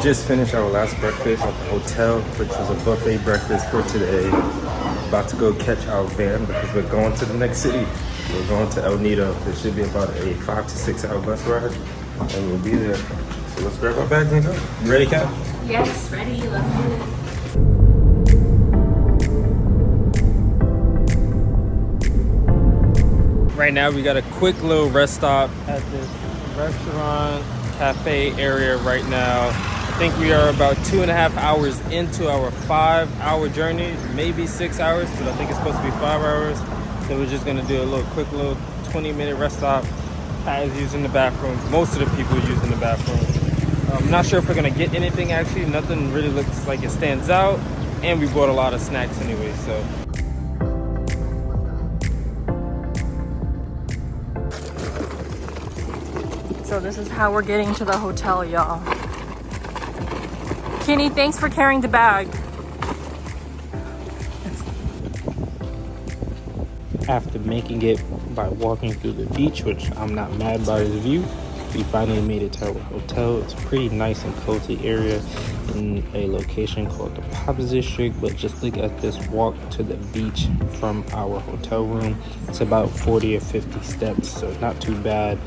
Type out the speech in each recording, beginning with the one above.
Just finished our last breakfast at the hotel, which was a buffet breakfast for today. About to go catch our van because we're going to the next city. We're going to Nido. It should be about a 5 to 6 hour bus ride, and we'll be there. So let's grab our bags and go. You ready, Kat? Yes, ready. Let's do it. Right now we got a quick little rest stop at this restaurant cafe area right now. I think we are about 2.5 hours into our 5-hour journey, maybe 6 hours, but I think it's supposed to be 5 hours. So we're just gonna do a quick little 20-minute rest stop. Pat is using the bathroom. Most of the people are using the bathroom. I'm not sure if we're gonna get anything actually. Nothing really looks like it stands out. And we bought a lot of snacks anyway, so. So this is how we're getting to the hotel, y'all. Kenny, thanks for carrying the bag. After making it by walking through the beach, which I'm not mad by the view, we finally made it to our hotel. It's a pretty nice and cozy area in a location called the Pop District, but just look at this walk to the beach from our hotel room. It's about 40 or 50 steps, so not too bad.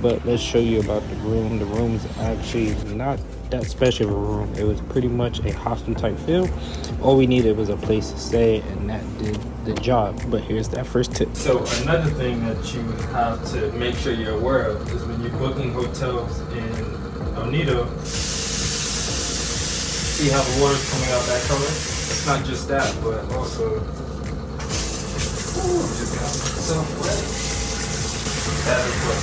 But let's show you about the room. The room's actually not that special of a room. It was pretty much a hostel type feel. All we needed was a place to stay, and that did the job. But here's that first tip. So another thing that you have to make sure you're aware of is when you're booking hotels in Nido, see how the water's coming out that color? It's not just that, but also, just got myself wet. That is what.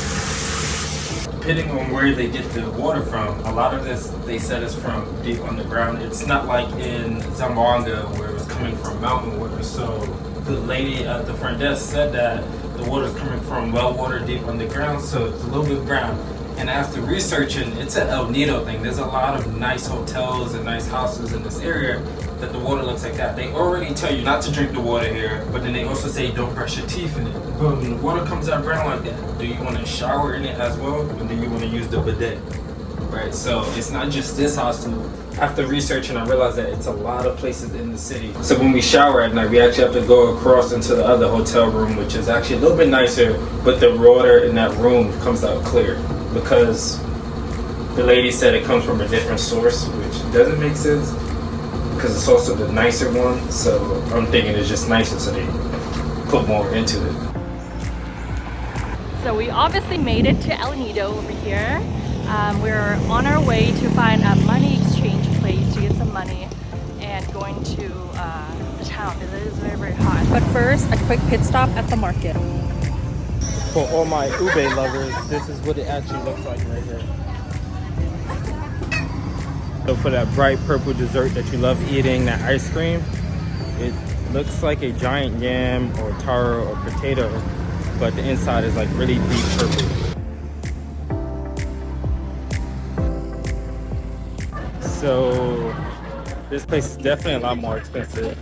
Depending on where they get the water from, a lot of this they said is from deep underground. It's not like in Zamboanga where it was coming from mountain water. So the lady at the front desk said that the water is coming from well water deep underground, so it's a little bit brown. And after researching, it's an El Nido thing. There's a lot of nice hotels and nice houses in this area that the water looks like that. They already tell you not to drink the water here, but then they also say don't brush your teeth in it. But when the water comes out brown like that, do you want to shower in it as well? And then you want to use the bidet, right? So it's not just this hostel. After researching, I realized that it's a lot of places in the city. So when we shower at night, we actually have to go across into the other hotel room, which is actually a little bit nicer, but the water in that room comes out clear because the lady said it comes from a different source, which doesn't make sense because it's also the nicer one. So I'm thinking it's just nicer, so they put more into it. So we obviously made it to El Nido over here. We're on our way to find a money exchange place to get some money and going to the town because it is very, very hot. But first, a quick pit stop at the market. For all my ube lovers, this is what it actually looks like right here. So for that bright purple dessert that you love eating, that ice cream, it looks like a giant yam or taro or potato, but the inside is like really deep purple. So this place is definitely a lot more expensive.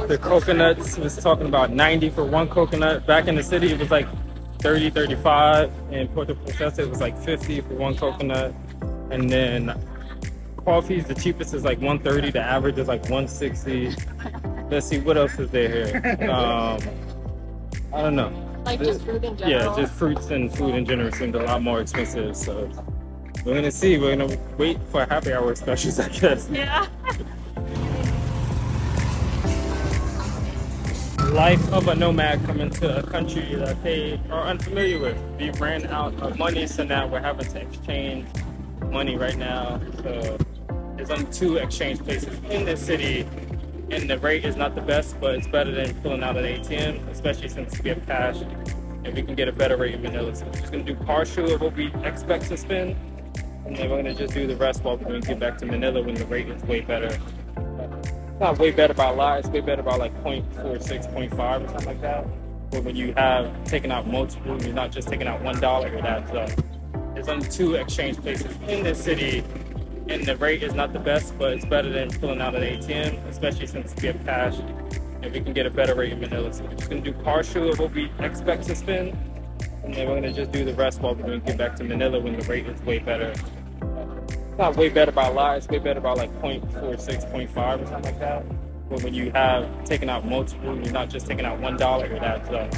The coconuts was talking about 90 for one coconut. Back in the city, it was like 30, 35. In Puerto Princesa, it was like 50 for one coconut. And then coffee's the cheapest is like 130. The average is like 160. Let's see, what else is there here? I don't know. Like just fruit in general? Yeah, just fruits and food in general seemed a lot more expensive. So we're gonna see. We're gonna wait for happy hour specials, I guess. Yeah. Life of a nomad coming to a country that they are unfamiliar with. We ran out of money, so now we're having to exchange money right now. So there's only 2 exchange places in this city, and the rate is not the best, but it's better than pulling out an ATM, especially since we have cash and we can get a better rate in Manila. So we're just gonna do partial of what we expect to spend, and then we're gonna just do the rest while we get back to Manila when the rate is way better. It's not way better by a lot, it's way better by like 0.46, 0.5 or something like that. But when you have taken out multiple, you're not just taking out $1, it adds up. There's only 2 exchange places in this city, and the rate is not the best, but it's better than pulling out an ATM, especially since we have cash and we can get a better rate in Manila. So we're just gonna do partial of what we expect to spend, and then we're gonna just do the rest while we get back to Manila when the rate is way better. not way better by a lot. It's way better by like 0.46, 0.5 or something like that. But when you have taken out multiple, you're not just taking out $1, it adds up.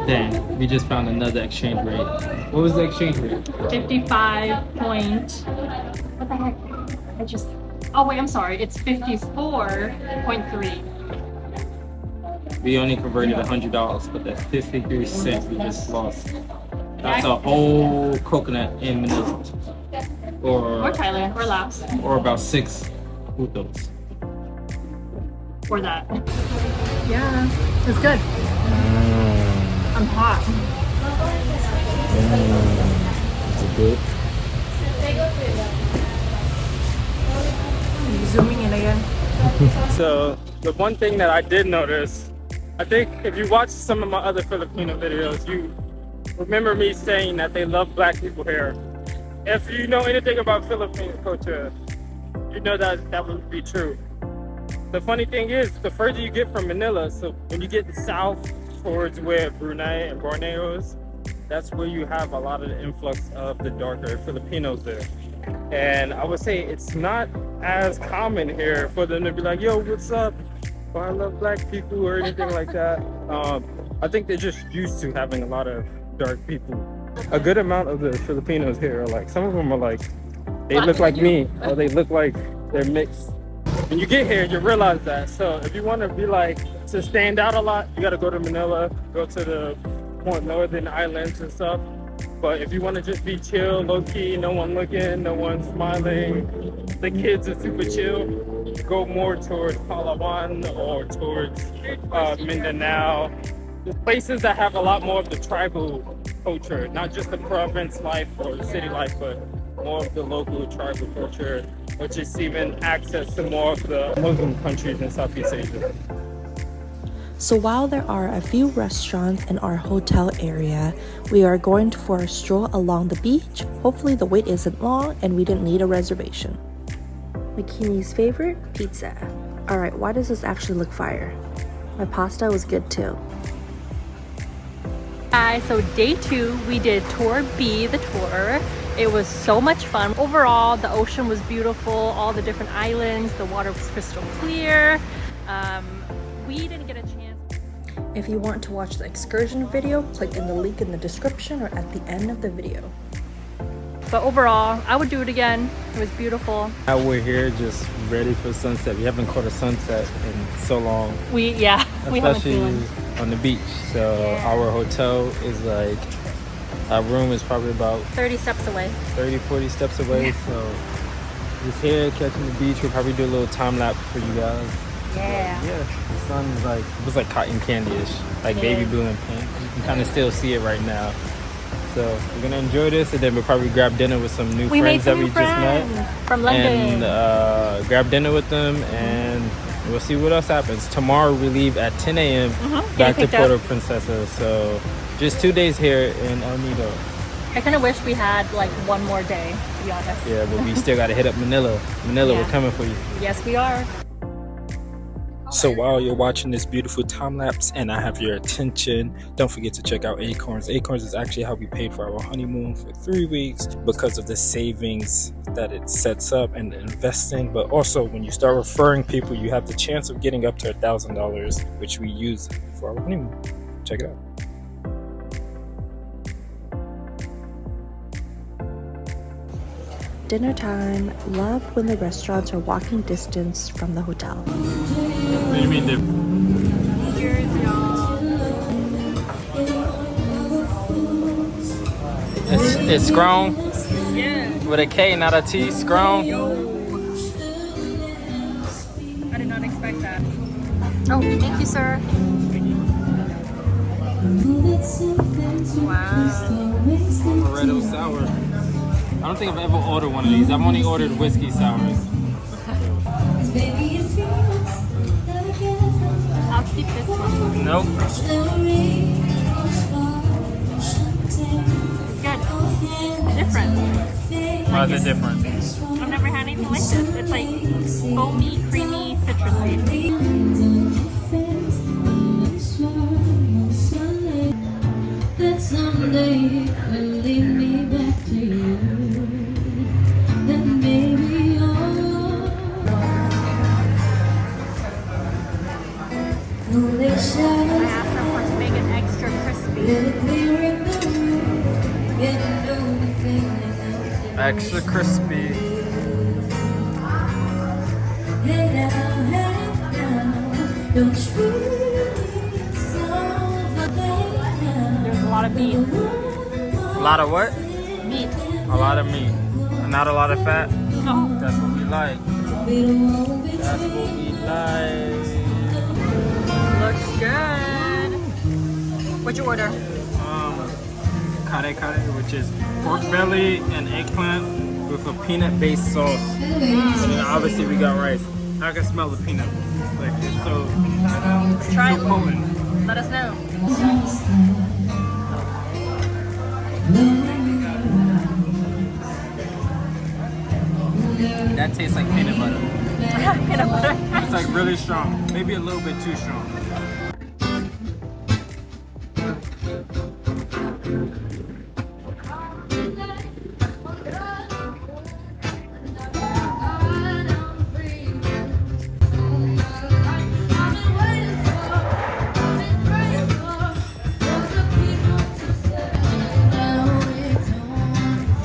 Dang, we just found another exchange rate. What was the exchange rate? 55 point. What the heck? I just. Oh wait, I'm sorry. It's 54.3. We only converted $100, but that's 53 cents we just lost. That's a whole coconut in Manila. Or Thailand, or Laos. Or about 6 putos. Or that. Yeah, it's good. I'm hot. Is it good? Zooming in again. So the one thing that I did notice, I think if you watch some of my other Filipino videos, you remember me saying that they love black people here. If you know anything about Filipino culture, you know that that would be true. The funny thing is, the further you get from Manila, so when you get south towards where Brunei and Borneo is, that's where you have a lot of the influx of the darker Filipinos there. And I would say it's not as common here for them to be like, yo, what's up? Or I love black people or anything like that. I think they're just used to having a lot of dark people. A good amount of the Filipinos here are like, some of them are like, they look like me, or they look like they're mixed. When you get here, you realize that. So if you want to be like, to stand out a lot, you got to go to Manila, go to the more northern islands and stuff. But if you want to just be chill, low-key, no one looking, no one smiling, the kids are super chill, go more towards Palawan or towards Mindanao. The places that have a lot more of the tribal culture, not just the province life or the city life, but more of the local tribal culture, or just even access to more of the Muslim countries in Southeast Asia. So while there are a few restaurants in our hotel area, we are going for a stroll along the beach. Hopefully the wait isn't long and we didn't need a reservation. Makini's favorite, pizza. Alright, why does this actually look fire? My pasta was good too. So day 2, we did tour B, the tour. It was so much fun. Overall, the ocean was beautiful, all the different islands, the water was crystal clear. We didn't get a chance. If you want to watch the excursion video, click in the link in the description or at the end of the video. But overall, I would do it again. It was beautiful. Now we're here just ready for sunset. We haven't caught a sunset in so long. We haven't seen one. On the beach. So our hotel is like, our room is probably about 30 steps away. 30, 40 steps away. So just here catching the beach. We'll probably do a little time lapse for you guys. Yeah. But yeah, the sun is like, it was like cotton candy-ish, like baby blue and pink. You can kind of still see it right now. So we're gonna enjoy this, and then we'll probably grab dinner with some new friends that we just met from London, and grab dinner with them, and we'll see what else happens. Tomorrow we leave at 10 a.m. Back to Puerto Princesa. So just 2 days here in El Nido. I kind of wish we had like one more day, to be honest. Yeah, but we still gotta hit up Manila. Manila, we're coming for you. Yes, we are. So while you're watching this beautiful time lapse and I have your attention, don't forget to check out Acorns. Acorns is actually how we paid for our honeymoon for 3 weeks because of the savings that it sets up and the investing. But also when you start referring people, you have the chance of getting up to $1,000, which we use for our honeymoon. Check it out. Dinner time. Love when the restaurants are walking distance from the hotel. What do you mean Cheers, y'all. It's Scrone Yeah. with a K, not a T. Scrone. I did not expect that. Oh, thank you, sir. Wow. Amaretto sour. I don't think I've ever ordered one of these. I've only ordered whiskey sours. I'll keep this one. Nope. Good. Different. Why is it different? I've never had anything like this. It's like foamy, creamy, citrusy. lead me back to you. Then maybe I asked them to make it extra crispy. Extra crispy. There's a lot of meat. A lot of what? Meat. A lot of meat. And not a lot of fat? No. That's what we like. That's what we like. Looks good. What'd you order? Kare, which is pork belly and eggplant with a peanut-based sauce. And then obviously we got rice. I can smell the peanut. Like it's so Try so it. potent. Let us know. That tastes like peanut butter. Peanut butter. It's like really strong. Maybe a little bit too strong.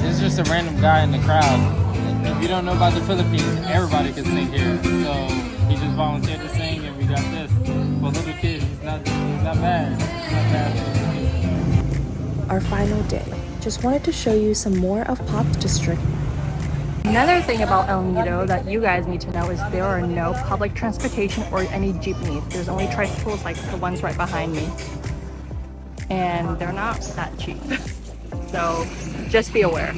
It's just a random guy in the crowd. If you don't know about the Philippines, everybody can sing here. So he just volunteered to sing, and we got this for little kids. He's not bad. He's not bad. Our final day. Just wanted to show you some more of Pop's district. Another thing about El Nido that you guys need to know is there are no public transportation or any jeepneys. There's only tricycles like the ones right behind me. And they're not that cheap. So just be aware.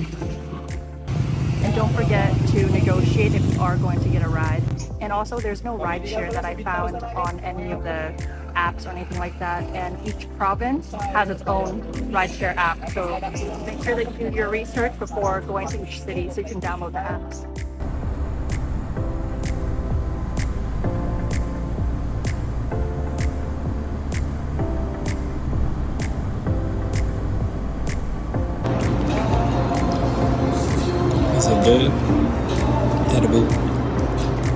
And don't forget to negotiate if you are going to get a ride. And also there's no ride share that I found on any of the apps or anything like that. And each province has its own rideshare app. So make sure that you do your research before going to each city so you can download the apps. Is it good? Edible.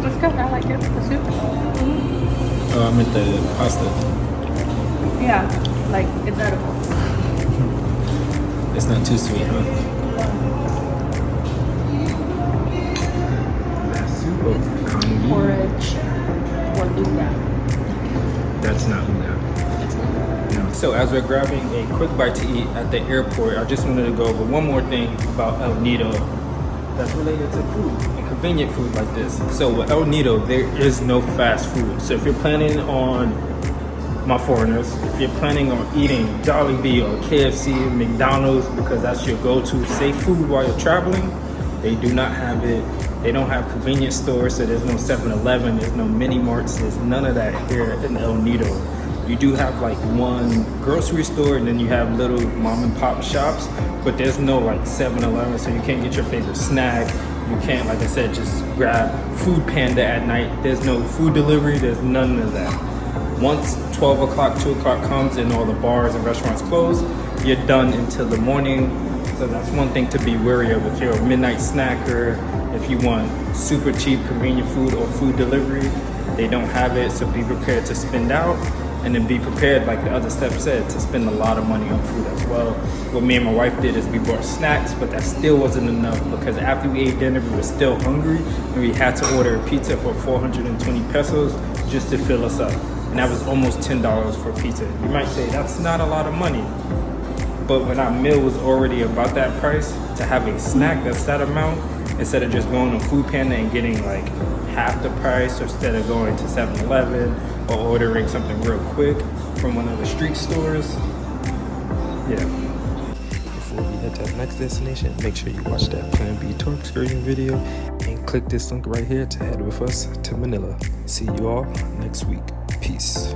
It's good, I like it. The soup. Oh, I meant the pasta. Yeah, like it's edible. It's not too sweet, huh? That soup of kangi. Porridge or luga. That's not enough. So as we're grabbing a quick bite to eat at the airport, I just wanted to go over one more thing about El Nido that's related to food and convenient food like this. So with El Nido, there is no fast food. So if you're planning on, my foreigners, if you're planning on eating Jollibee or KFC, McDonald's, because that's your go-to safe food while you're traveling, they do not have it. They don't have convenience stores, so there's no 7-Eleven, there's no mini marts, there's none of that here in El Nido. You do have like one grocery store, and then you have little mom and pop shops, but there's no like 7-Eleven, so you can't get your favorite snack. You can't, like I said, just grab Food Panda at night. There's no food delivery, there's none of that. Once 12 o'clock, 2 o'clock comes and all the bars and restaurants close, you're done until the morning. So that's one thing to be wary of if you're a midnight snacker, if you want super cheap, convenient food or food delivery. They don't have it, so be prepared to spend out. And then be prepared, like the other step said, to spend a lot of money on food as well. What me and my wife did is we bought snacks, but that still wasn't enough because after we ate dinner, we were still hungry and we had to order a pizza for 420 pesos just to fill us up. And that was almost $10 for pizza. You might say that's not a lot of money, but when our meal was already about that price, to have a snack that's that amount, instead of just going on Food Panda and getting like half the price, or instead of going to 7-Eleven or ordering something real quick from one of the street stores. Yeah. Before we head to the next destination, make sure you watch that Plan B tour excursion video and click this link right here to head with us to Manila. See you all next week. Peace.